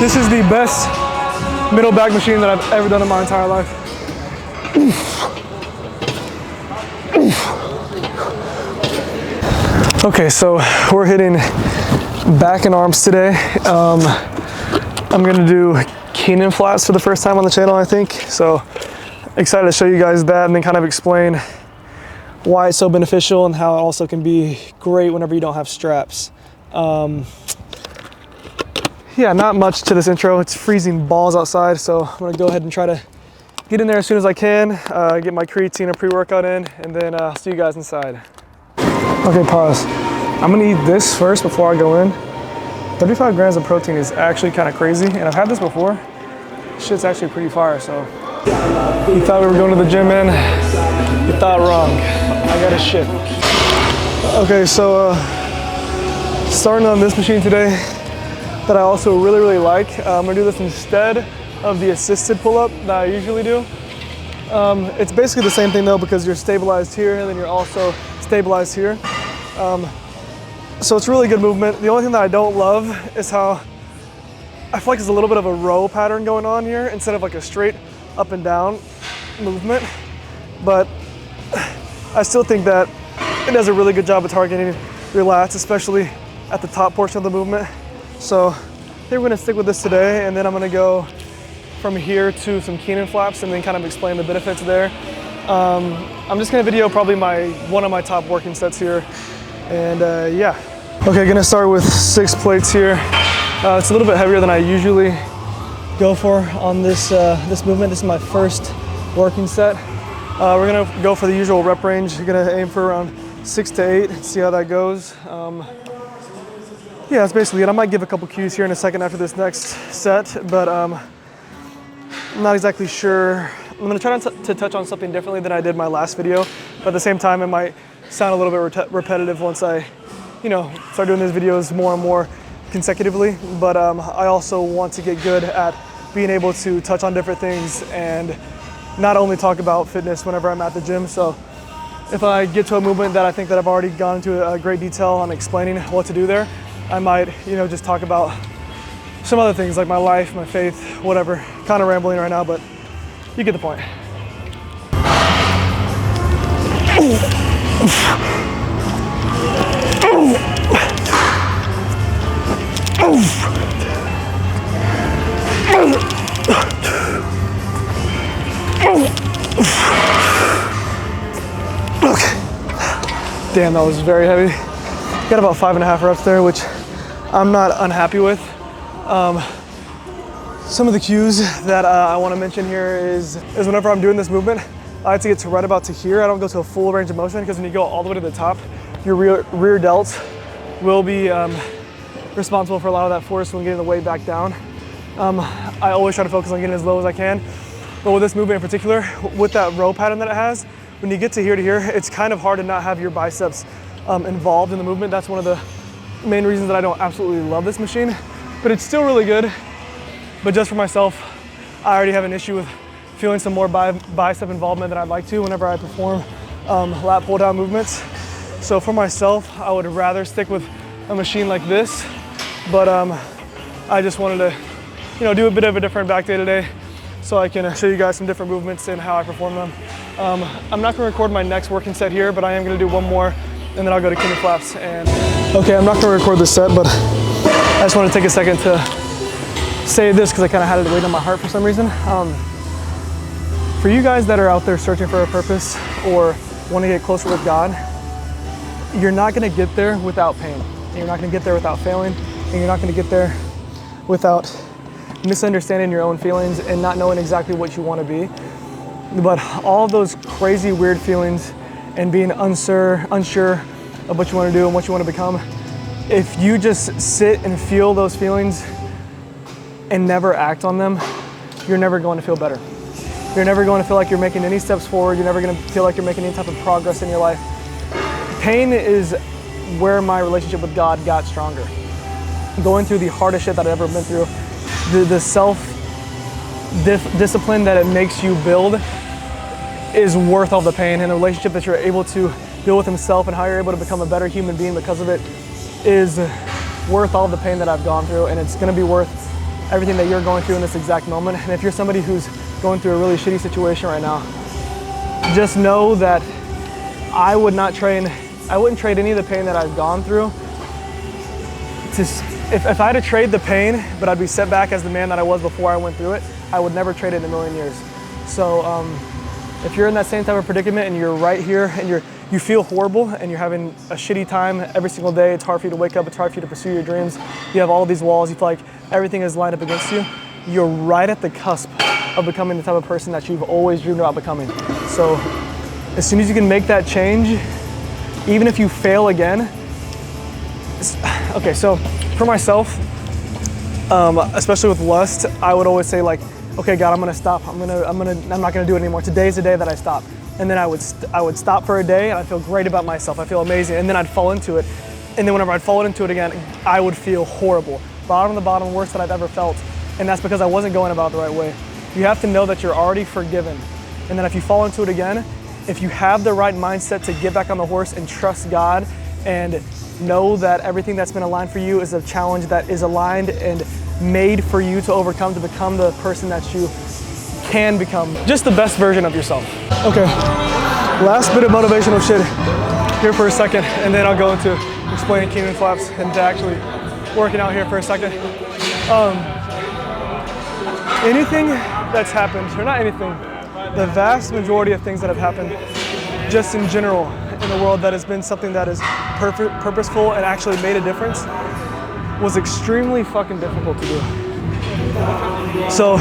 This is the best middle back machine that I've ever done in my entire life. Okay, so we're hitting back and arms today. I'm gonna do Keenan flaps for the first time on the channel, I think. So excited to show you guys that and then kind of explain why it's so beneficial and how it also can be great whenever you don't have straps. Yeah, not much to this intro. It's freezing balls outside, so I'm gonna go ahead and try to get in there as soon as I can, get my creatine and pre-workout in, and then I'll see you guys inside. Okay, pause. I'm gonna eat this first before I go in. 35 grams of protein is actually kind of crazy, and I've had this before. Shit's actually pretty fire, so. You thought we were going to the gym, man? You thought wrong. I got a shit. Okay, so starting on this machine today that I also really like. I'm gonna do this instead of the assisted pull-up that I usually do. It's basically the same thing though, because you're stabilized here and then you're also stabilized here. So it's really good movement. The only thing that I don't love is how I feel like there's a little bit of a row pattern going on here instead of like a straight up and down movement. But I still think that it does a really good job of targeting your lats, especially at the top portion of the movement. So I think we're gonna stick with this today, and then I'm gonna go from here to some Keenan flaps and then kind of explain the benefits there. I'm just gonna video probably one of my top working sets here, and yeah. Okay, gonna start with 6 plates here. It's a little bit heavier than I usually go for on this movement. This is my first working set. We're gonna go for the usual rep range. We're gonna aim for around 6 to 8 and see how that goes. Yeah, that's basically it. I might give a couple cues here in a second after this next set, but I'm not exactly sure. I'm gonna try to touch on something differently than I did my last video, but at the same time, it might sound a little bit repetitive once I, start doing these videos more and more consecutively. But I also want to get good at being able to touch on different things and not only talk about fitness whenever I'm at the gym. So if I get to a movement that I think that I've already gone into a great detail on explaining what to do there, I might, just talk about some other things like my life, my faith, whatever. Kind of rambling right now, but you get the point. Okay. Damn, that was very heavy. Got about 5.5 reps there, which I'm not unhappy with. Some of the cues that I want to mention here is whenever I'm doing this movement, I like to get to right about to here. I don't go to a full range of motion, because when you go all the way to the top, your rear delts will be responsible for a lot of that force when getting the weight back down. I always try to focus on getting as low as I can, but with this movement in particular, with that row pattern that it has, when you get to here, it's kind of hard to not have your biceps involved in the movement. That's one of the main reasons that I don't absolutely love this machine, but it's still really good. But just for myself, I already have an issue with feeling some more bicep involvement than I'd like to whenever I perform lat pull down movements. So for myself, I would rather stick with a machine like this, but I just wanted to do a bit of a different back day today so I can show you guys some different movements and how I perform them. I'm not gonna record my next working set here, but I am gonna do one more, and then I'll go to Keenan flaps. And okay, I'm not gonna record this set, but I just want to take a second to say this because I kind of had it weighed on my heart for some reason. For you guys that are out there searching for a purpose or want to get closer with God, you're not going to get there without pain. You're not going to get there without failing, and you're not going to get there without misunderstanding your own feelings and not knowing exactly what you want to be. But all those crazy, weird feelings and being unsure of what you want to do and what you want to become, if you just sit and feel those feelings and never act on them, you're never going to feel better. You're never going to feel like you're making any steps forward. You're never going to feel like you're making any type of progress in your life. Pain is where my relationship with God got stronger. Going through the hardest shit that I've ever been through, the self-discipline that it makes you build is worth all the pain, and the relationship that you're able to build with Himself and how you're able to become a better human being because of it is worth all the pain that I've gone through, and it's going to be worth everything that you're going through in this exact moment. And if you're somebody who's going through a really shitty situation right now, just know that I wouldn't trade any of the pain that I've gone through if I had to trade the pain, but I'd be set back as the man that I was before I went through it, I would never trade it in a million years. So if you're in that same type of predicament and you're right here and you feel horrible and you're having a shitty time every single day, it's hard for you to wake up, it's hard for you to pursue your dreams, you have all these walls, you feel like everything is lined up against you, you're right at the cusp of becoming the type of person that you've always dreamed about becoming. So as soon as you can make that change, even if you fail again, okay, so for myself, especially with lust, I would always say like, okay, God, I'm gonna stop. I'm not gonna do it anymore. Today's the day that I stop. And then I would stop for a day and I'd feel great about myself. I feel amazing. And then I'd fall into it. And then whenever I'd fall into it again, I would feel horrible. Bottom of the bottom, worst that I've ever felt. And that's because I wasn't going about it the right way. You have to know that you're already forgiven. And then if you fall into it again, if you have the right mindset to get back on the horse and trust God and know that everything that's been aligned for you is a challenge that is aligned and made for you to overcome, to become the person that you can become, just the best version of yourself. Okay, last bit of motivational shit here for a second, and then I'll go into explaining Keenan flaps and to actually working out here for a second. Anything that's happened, or not anything, the vast majority of things that have happened just in general in the world that has been something that is purposeful and actually made a difference was extremely fucking difficult to do. So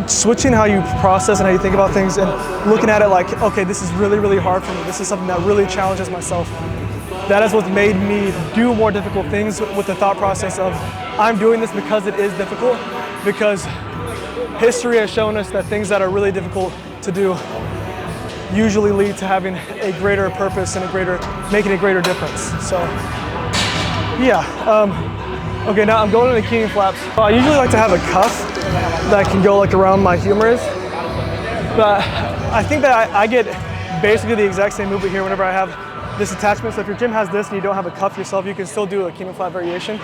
switching how you process and how you think about things and looking at it like, okay, this is really, really hard for me. This is something that really challenges myself. That is what's made me do more difficult things with the thought process of, I'm doing this because it is difficult, because history has shown us that things that are really difficult to do usually lead to having a greater purpose and making a greater difference. So yeah, okay, now I'm going into Keenan flaps. I usually like to have a cuff that can go like around my humerus, but I think that I get basically the exact same movement here whenever I have this attachment. So if your gym has this and you don't have a cuff yourself, you can still do a Keenan flap variation.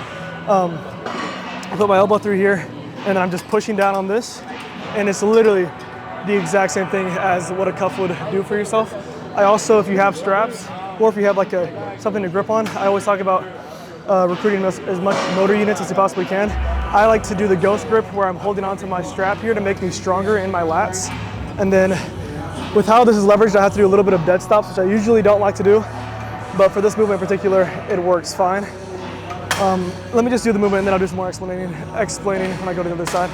I put my elbow through here and I'm just pushing down on this, and it's literally the exact same thing as what a cuff would do for yourself. I also, if you have straps or if you have like something to grip on, I always talk about recruiting as much motor units as you possibly can. I like to do the ghost grip where I'm holding onto my strap here to make me stronger in my lats. And then with how this is leveraged, I have to do a little bit of dead stops, which I usually don't like to do. But for this movement in particular, it works fine. Let me just do the movement and then I'll do some more explaining when I go to the other side.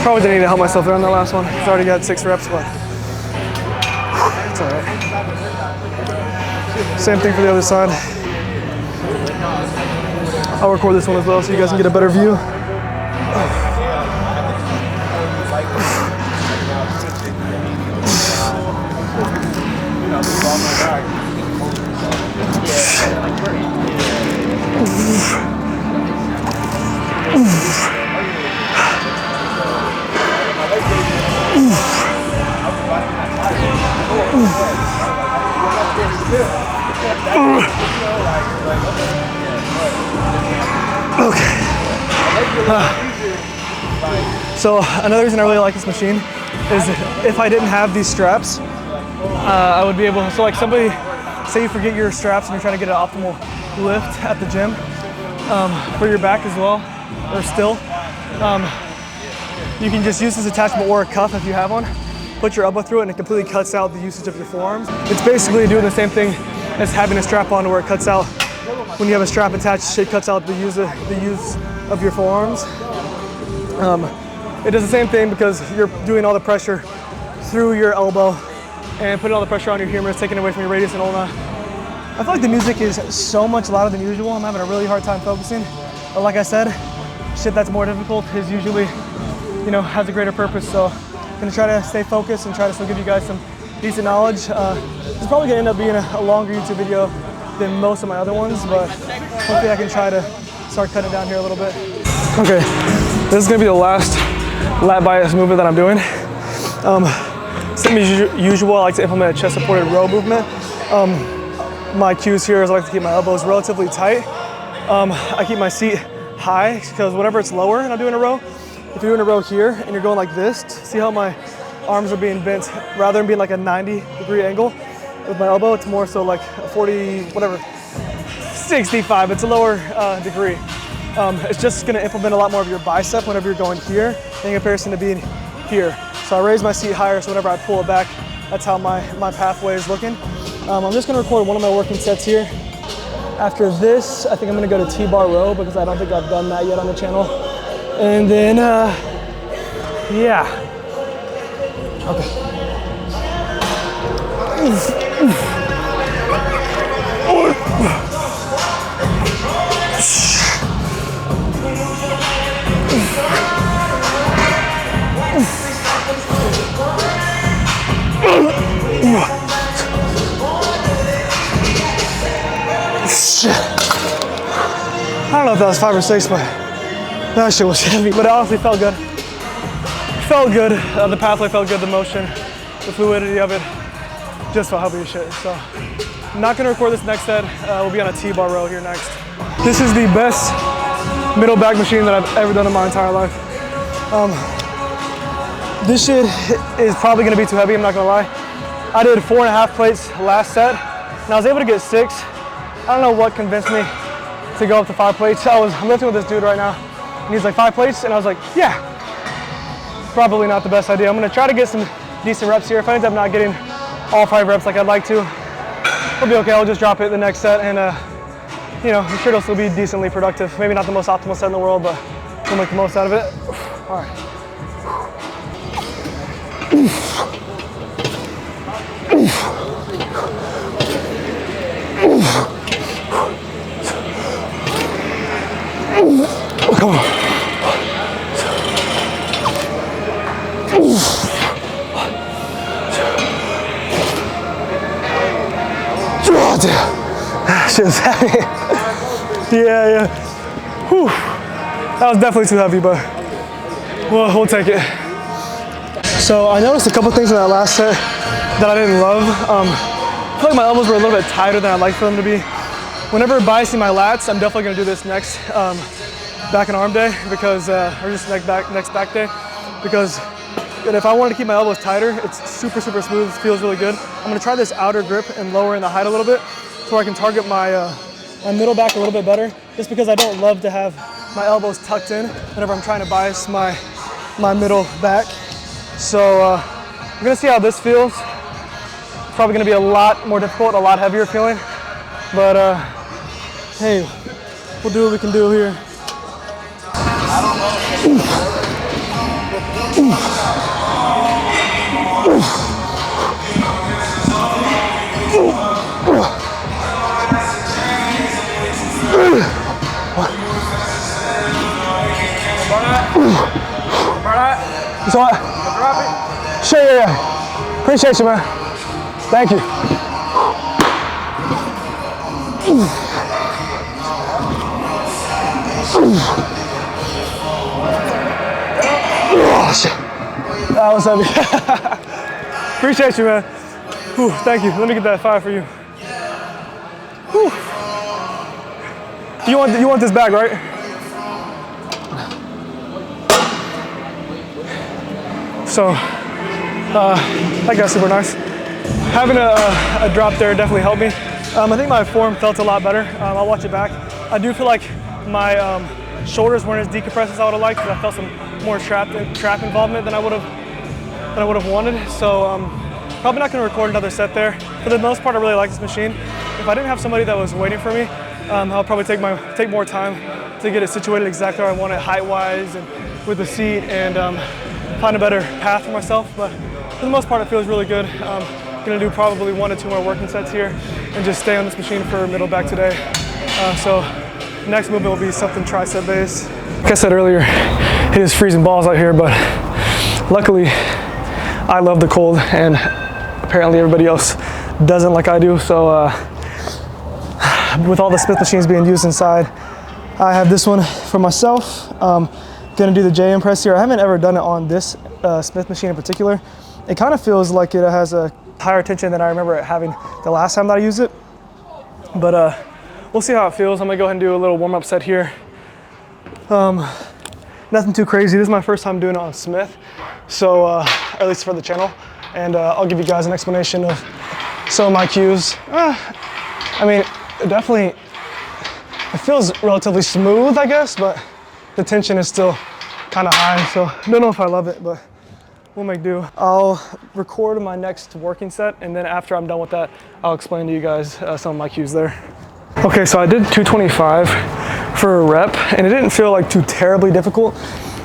Probably didn't need to help myself there on that last one. I've already got 6 reps, but it's all right. Same thing for the other side. I'll record this one as well so you guys can get a better view. Okay. So another reason I really like this machine is if I didn't have these straps, I would be able to, so like somebody, say you forget your straps and you're trying to get an optimal lift at the gym for your back as well, or still, you can just use this attachment or a cuff if you have one, put your elbow through it and it completely cuts out the usage of your forearms. It's basically doing the same thing as having a strap on where it cuts out, when you have a strap attached, it cuts out the use of your forearms. It does the same thing because you're doing all the pressure through your elbow and putting all the pressure on your humerus, taking away from your radius and ulna. I feel like the music is so much louder than usual. I'm having a really hard time focusing. But like I said, shit that's more difficult is usually, has a greater purpose. So I'm gonna try to stay focused and try to still give you guys some decent knowledge. It's probably gonna end up being a longer YouTube video than most of my other ones, but hopefully I can try to start cutting down here a little bit. Okay, this is gonna be the last lat bias movement that I'm doing. Same as usual, I like to implement a chest supported row movement. My cues here is I like to keep my elbows relatively tight. I keep my seat high because whenever it's lower and I'm doing a row, if you're doing a row here and you're going like this, see how my arms are being bent rather than being like a 90-degree angle with my elbow, it's more so like a 40, whatever, 65, it's a lower degree. It's just gonna implement a lot more of your bicep whenever you're going here in comparison to being here. So I raise my seat higher so whenever I pull it back, that's how my pathway is looking. I'm just gonna record one of my working sets here. After this, I think I'm gonna go to T-bar row because I don't think I've done that yet on the channel. And then, yeah. Okay. I don't know if that was 5 or 6, but that shit was heavy, but it honestly felt good. Felt good, the pathway felt good, the motion, the fluidity of it, just felt heavy as shit. So I'm not gonna record this next set. We'll be on a T-bar row here next. This is the best middle back machine that I've ever done in my entire life. This shit is probably gonna be too heavy, I'm not gonna lie. I did 4.5 plates last set, and I was able to get 6. I don't know what convinced me to go up to 5 plates. I'm lifting with this dude right now, and he's like, 5 plates? And I was like, yeah, probably not the best idea. I'm gonna try to get some decent reps here. If I end up not getting all 5 reps like I'd like to, it'll be okay. I'll just drop it the next set, and you know, I'm sure it'll still be decently productive. Maybe not the most optimal set in the world, but we'll make the most out of it. All right. Come on. Oh, damn. That shit was heavy. Yeah. Whew. That was definitely too heavy, but we'll take it. So I noticed a couple things in that last set that I didn't love. I feel like my elbows were a little bit tighter than I'd like for them to be. Whenever biasing my lats, I'm definitely gonna do this next back and arm day because, or just next back day, because if I wanted to keep my elbows tighter, it's super smooth, it feels really good. I'm gonna try this outer grip and lower in the height a little bit so I can target my, my middle back a little bit better, just because I don't love to have my elbows tucked in whenever I'm trying to bias my middle back. So I'm gonna see how this feels. It's probably gonna be a lot more difficult, a lot heavier feeling, but hey, we'll do what we can do here. So what? Sure, yeah. Appreciate you, man. Thank you. Oh, shit. That was heavy. Appreciate you, man. Whew, thank you. Let me get that 5 for you. Whew. You want this bag, right? So, that guy's super nice. Having a drop there definitely helped me. I think my form felt a lot better. I'll watch it back. I do feel like my shoulders weren't as decompressed as I would have liked, because I felt some more trap involvement than I would have wanted. So probably not going to record another set there. For the most part, I really like this machine. If I didn't have somebody that was waiting for me, I'll probably take more time to get it situated exactly where I want it, height-wise and with the seat, and find a better path for myself. But for the most part, it feels really good. I'm gonna do probably 1 to 2 more working sets here and just stay on this machine for middle back today. So next movement will be something tricep based. Like I said earlier, it is freezing balls out here, but luckily I love the cold, and apparently everybody else doesn't like I do. So with all the Smith machines being used inside, I have this one for myself. Gonna do the JM press here. I haven't ever done it on this Smith machine in particular. It kind of feels like it has a higher tension than I remember it having the last time that I used it. But we'll see how it feels. I'm gonna go ahead and do a little warm-up set here. Nothing too crazy. This is my first time doing it on Smith, so at least for the channel. And I'll give you guys an explanation of some of my cues. I mean, it feels relatively smooth, I guess, but the tension is still kind of high, so I don't know if I love it, but we'll make do. I'll record my next working set, and then after I'm done with that, I'll explain to you guys some of my cues there. Okay, so I did 225 for a rep, and it didn't feel like too terribly difficult,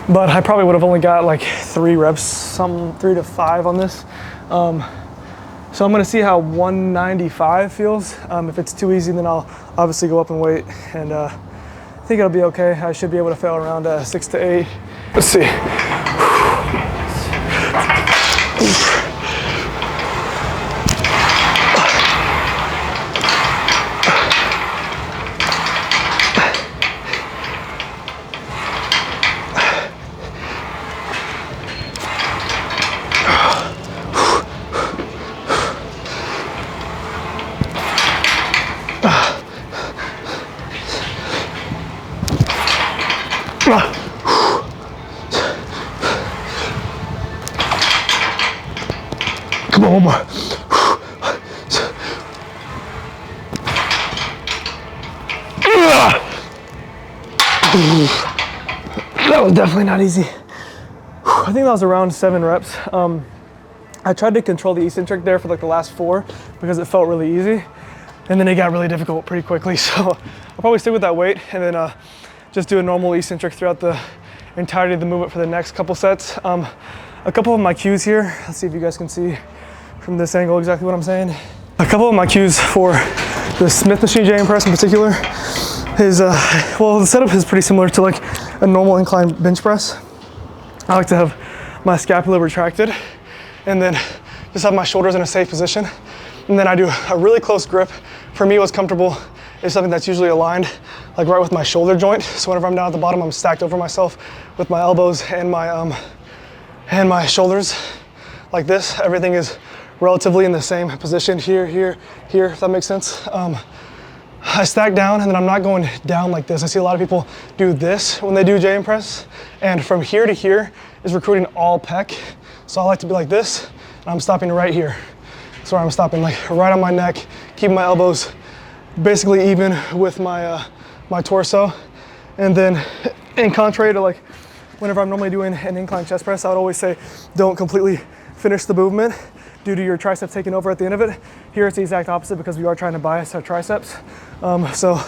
but I probably would have only got like 3 reps, 3 to 5 on this. So I'm gonna see how 195 feels. If it's too easy, then I'll obviously go up and wait, and I think it'll be okay. I should be able to fail around 6 to 8. Let's see. Come on, one more. That was definitely not easy. I think that was around 7 reps. I tried to control the eccentric there for like the last 4 because it felt really easy. And then it got really difficult pretty quickly. So I'll probably stick with that weight and then just do a normal eccentric throughout the entirety of the movement for the next couple sets. A couple of my cues here. Let's see if you guys can see from this angle exactly what I'm saying. A couple of my cues for the Smith machine JM press in particular is, well, the setup is pretty similar to like a normal incline bench press. I like to have my scapula retracted and then just have my shoulders in a safe position. And then I do a really close grip. For me, what's comfortable is something that's usually aligned like right with my shoulder joint. So whenever I'm down at the bottom, I'm stacked over myself with my elbows and my shoulders like this. Everything is relatively in the same position here, here, here, if that makes sense. I stack down and then I'm not going down like this. I see a lot of people do this when they do JM press, and from here to here is recruiting all pec. So I like to be like this, and I'm stopping right here. That's where I'm stopping, like right on my neck, keeping my elbows basically even with my my torso. And then in contrary to like whenever I'm normally doing an incline chest press, I would always say don't completely finish the movement due to your triceps taking over at the end of it. Here it's the exact opposite because we are trying to bias our triceps. So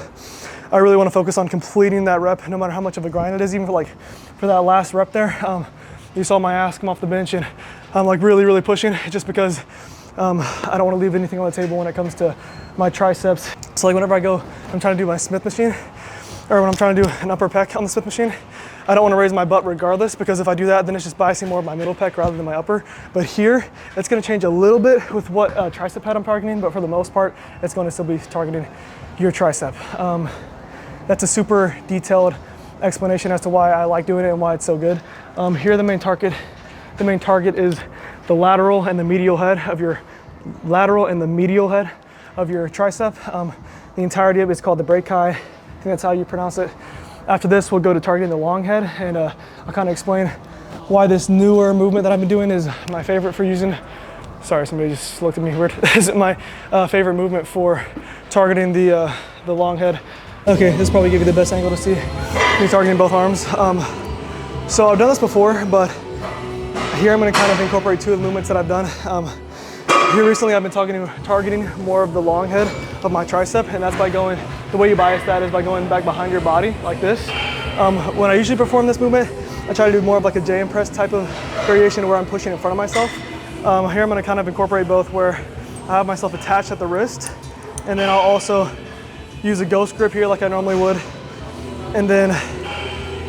I really want to focus on completing that rep no matter how much of a grind it is. Even for that last rep there, you saw my ass come off the bench and I'm like really pushing just because I don't want to leave anything on the table when it comes to my triceps. So like whenever I'm trying to do my Smith machine, or when I'm trying to do an upper pec on the Smith machine, I don't want to raise my butt regardless, because if I do that, then it's just biasing more of my middle pec rather than my upper. But here, it's going to change a little bit with what tricep head I'm targeting, but for the most part, it's going to still be targeting your tricep. That's a super detailed explanation as to why I like doing it and why it's so good. Here, the main target is the lateral and the medial head of your tricep. The entirety of it is called the brachii. I think that's how you pronounce it. After this, we'll go to targeting the long head, and I'll kind of explain why this newer movement that I've been doing is my favorite for using. Sorry, somebody just looked at me weird. Is it my favorite movement for targeting the long head? Okay, this probably give you the best angle to see me targeting both arms. So I've done this before, but here I'm going to kind of incorporate 2 of the movements that I've done. Here recently I've been targeting more of the long head of my tricep, and that's by going, the way you bias that is by going back behind your body like this. When I usually perform this movement, I try to do more of like a JM press type of variation where I'm pushing in front of myself. Here I'm going to kind of incorporate both, where I have myself attached at the wrist, and then I'll also use a ghost grip here like I normally would, and then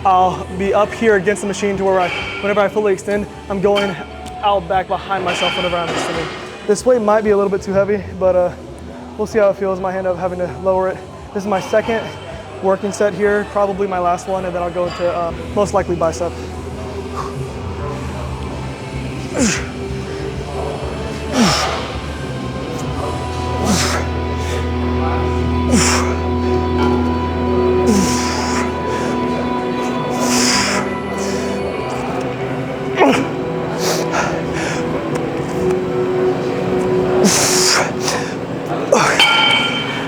I'll be up here against the machine to where whenever I fully extend, I'm going out back behind myself whenever I'm extending. This weight might be a little bit too heavy, but we'll see how it feels. Might end up having to lower it This is my second working set here, probably my last one, and then I'll go into most likely bicep.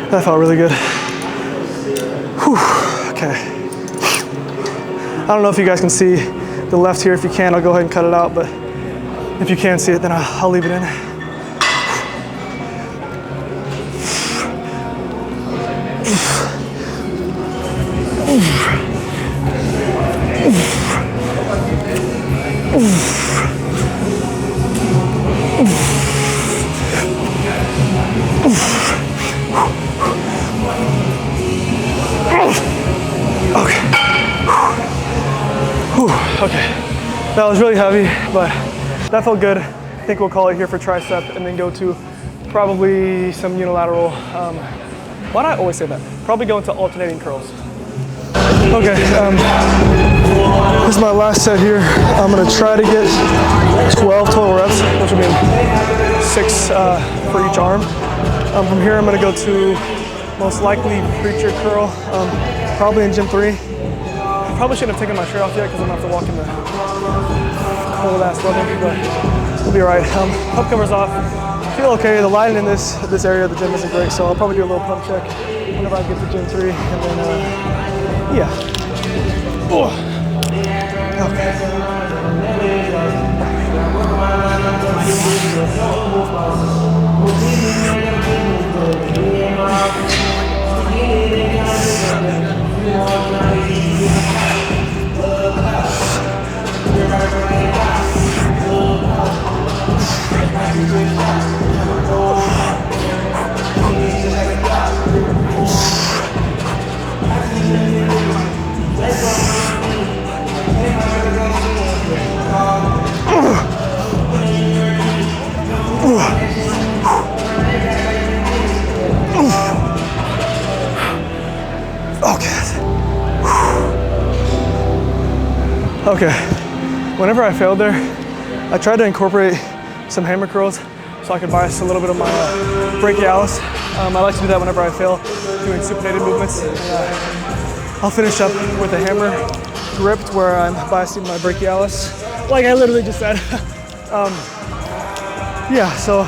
That felt really good. Whew. Okay. I don't know if you guys can see the left here. If you can, I'll go ahead and cut it out, but if you can't see it, then I'll leave it in. Okay, that was really heavy, but that felt good. I think we'll call it here for tricep and then go to probably some unilateral, why do I always say that? Probably go into alternating curls. Okay, this is my last set here. I'm gonna try to get 12 total reps, which will be 6 for each arm. From here, I'm gonna go to most likely preacher curl, probably in gym 3. Probably shouldn't have taken my shirt off yet because I'm gonna have to walk in the cold ass weather, but we'll be all right. Pump covers off. Feel okay. The lighting in this area of the gym isn't great, so I'll probably do a little pump check whenever I get to gym 3, and then yeah. Okay, whenever I failed there, I tried to incorporate some hammer curls so I could bias a little bit of my brachialis. I like to do that whenever I fail doing supinated movements. I'll finish up with a hammer gripped where I'm biasing my brachialis, like I literally just said. Yeah, so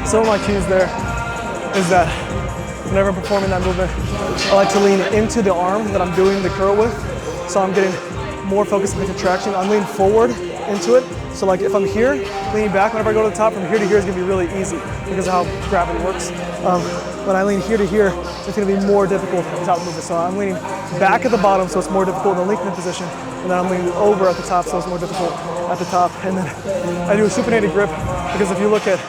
some of my cues there is that whenever I'm performing that movement, I like to lean into the arm that I'm doing the curl with. So I'm getting more focused on the contraction. I'm leaning forward into it. So like if I'm here, leaning back, whenever I go to the top, from here to here is gonna be really easy because of how gravity works. When I lean here to here, it's gonna be more difficult at the top movement. So I'm leaning back at the bottom, so it's more difficult in the lengthening position. And then I'm leaning over at the top, so it's more difficult at the top. And then I do a supinated grip because if you look at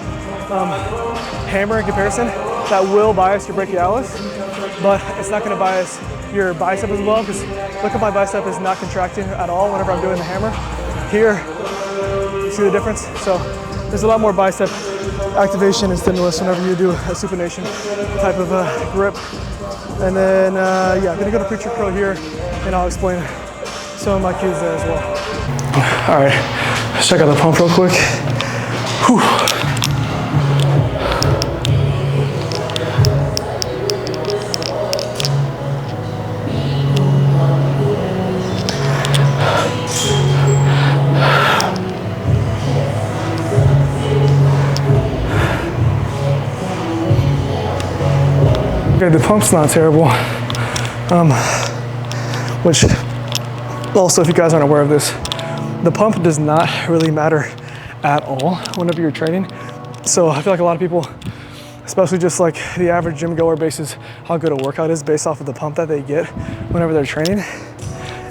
hammer in comparison, that will bias your brachialis, but it's not gonna bias your bicep as well, because look at my bicep is not contracting at all whenever I'm doing the hammer. Here, you see the difference? So there's a lot more bicep activation and stimulus whenever you do a supination type of grip. And then, yeah, I'm gonna go to preacher curl here, and I'll explain some of my cues there as well. All right, let's check out the pump real quick. Whew. Okay, the pump's not terrible, which also, if you guys aren't aware of this, the pump does not really matter at all whenever you're training. So I feel like a lot of people, especially just like the average gym goer, bases how good a workout is based off of the pump that they get whenever they're training.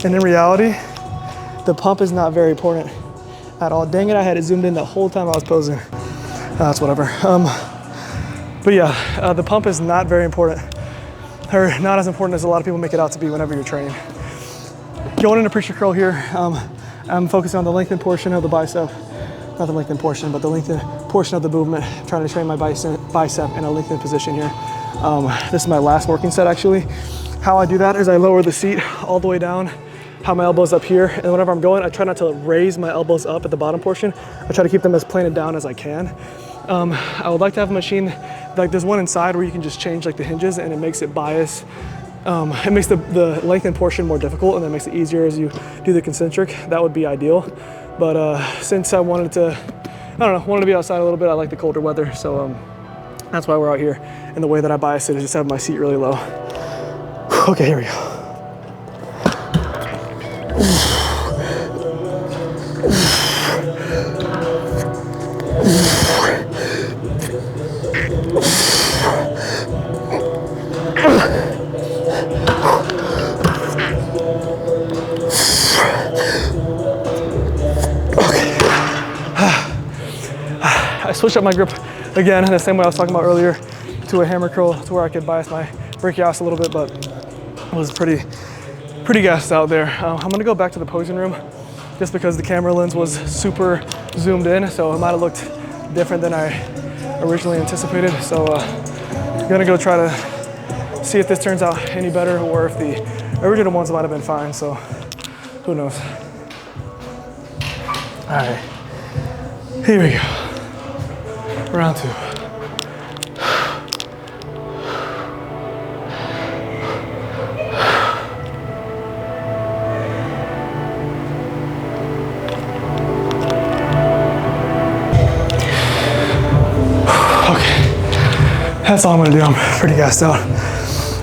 And in reality, the pump is not very important at all. Dang it, I had it zoomed in the whole time I was posing. That's whatever. But yeah, the pump is not very important, or not as important as a lot of people make it out to be whenever you're training. Going into preacher curl here, I'm focusing on the lengthened portion of the bicep, not the lengthened portion, but the lengthened portion of the movement. I'm trying to train my bicep in a lengthened position here. This is my last working set actually. How I do that is I lower the seat all the way down, have my elbows up here, and whenever I'm going, I try not to raise my elbows up at the bottom portion. I try to keep them as planted down as I can. I would like to have a machine, like there's one inside where you can just change like the hinges and it makes it bias. It makes the lengthened portion more difficult and it makes it easier as you do the concentric. That would be ideal. But since I wanted to, wanted to be outside a little bit, I like the colder weather. So that's why we're out here. And the way that I bias it is just have my seat really low. Okay, here we go. I switched up my grip again in the same way I was talking about earlier to a hammer curl to where I could bias my brachialis a little bit, but it was pretty gassed out there. I'm gonna go back to the posing room just because the camera lens was super zoomed in, so it might have looked different than I originally anticipated. So I'm gonna go try to see if this turns out any better or if the original ones might have been fine, so who knows. All right, here we go. Round 2. That's all I'm gonna do. I'm pretty gassed out.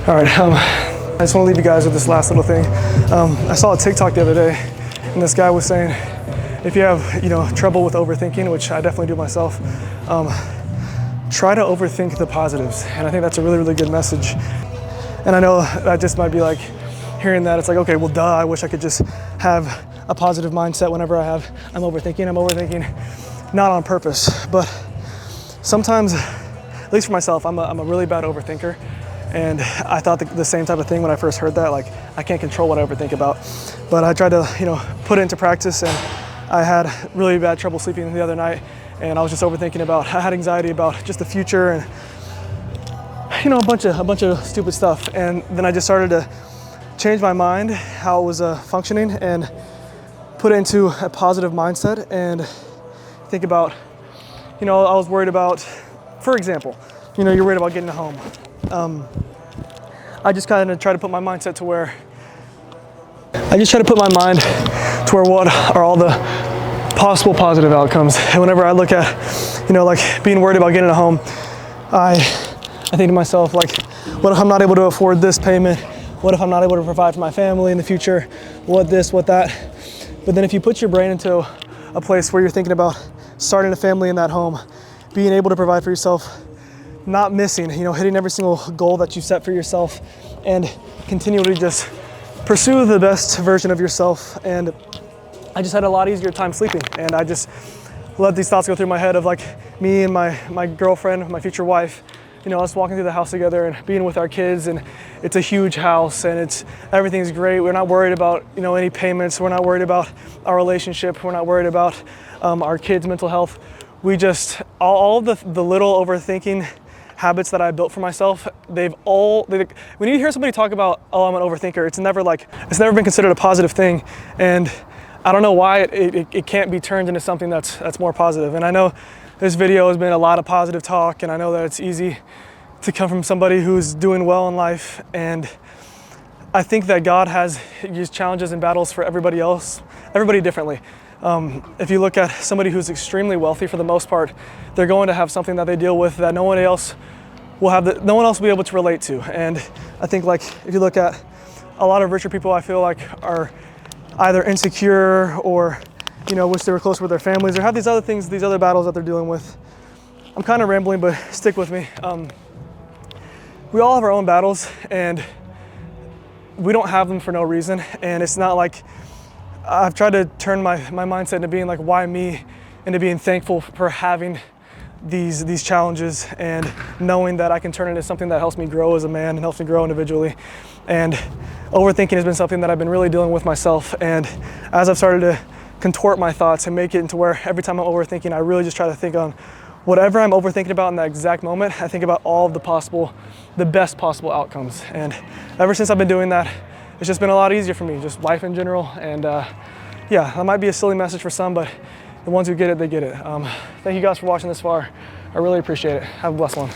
All right, I just wanna leave you guys with this last little thing. I saw a TikTok the other day, and this guy was saying, if you have trouble with overthinking, which I definitely do myself, try to overthink the positives. And I think that's a really, really good message. And I know that just might be like, hearing that, it's like, okay, well, duh, I wish I could just have a positive mindset whenever I'm overthinking, not on purpose. But sometimes, at least for myself, I'm a really bad overthinker. And I thought the same type of thing when I first heard that, like, I can't control what I overthink about. But I tried to, put it into practice, and I had really bad trouble sleeping the other night, and I was just overthinking I had anxiety about just the future and, a bunch of stupid stuff. And then I just started to change my mind, how it was functioning, and put it into a positive mindset and think about, I was worried about, for example, you're worried about getting a home. I just kind of try to put my mindset to where, what are all the possible positive outcomes. And whenever I look at, like being worried about getting a home, I think to myself, like, what if I'm not able to afford this payment? What if I'm not able to provide for my family in the future? What this, what that? But then if you put your brain into a place where you're thinking about starting a family in that home, being able to provide for yourself, not missing, hitting every single goal that you set for yourself, and continually just pursue the best version of yourself. And I just had a lot easier time sleeping, and I just let these thoughts go through my head of like me and my girlfriend, my future wife, us walking through the house together and being with our kids, and it's a huge house and everything's great. We're not worried about any payments. We're not worried about our relationship. We're not worried about our kids' mental health. We just all of the little overthinking habits that I built for myself, when you hear somebody talk about, oh, I'm an overthinker, it's never been considered a positive thing. And I don't know why it can't be turned into something that's more positive. And I know this video has been a lot of positive talk, and I know that it's easy to come from somebody who's doing well in life. And I think that God has used challenges and battles for everybody differently. If you look at somebody who's extremely wealthy, for the most part, they're going to have something that they deal with that no one else will be able to relate to. And I think, like, if you look at a lot of richer people, I feel like are either insecure or, wish they were closer with their families, or have these other battles that they're dealing with. I'm kind of rambling, but stick with me. We all have our own battles, and we don't have them for no reason. And it's not like, I've tried to turn my mindset into being like, why me? Into being thankful for having these challenges, and knowing that I can turn it into something that helps me grow as a man and helps me grow individually. And overthinking has been something that I've been really dealing with myself. And as I've started to contort my thoughts and make it into where every time I'm overthinking, I really just try to think on whatever I'm overthinking about in that exact moment, I think about all of the best possible outcomes. And ever since I've been doing that, it's just been a lot easier for me, just life in general. And yeah, that might be a silly message for some, but the ones who get it, they get it. Thank you guys for watching this far. I really appreciate it. Have a blessed one.